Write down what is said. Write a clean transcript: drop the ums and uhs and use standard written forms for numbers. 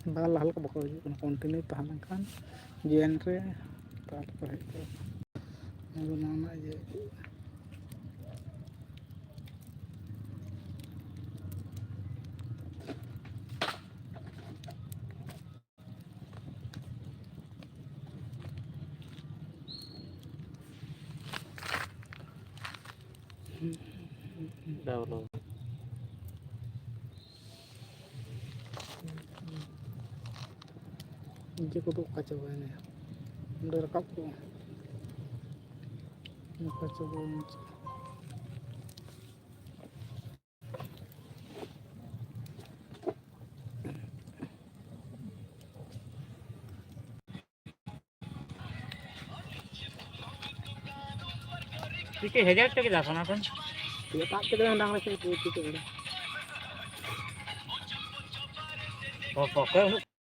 बाल हल्का बको कंटिन्यू तहन खान जीएन रे तार को हेज ना ये Daun. ये को तो कच्चा हुआ है अंदर कप को कच्चा हुआ है ठीक है हजार टके दाखव ना पण ये पाच के डांगला से ठीक है पकड़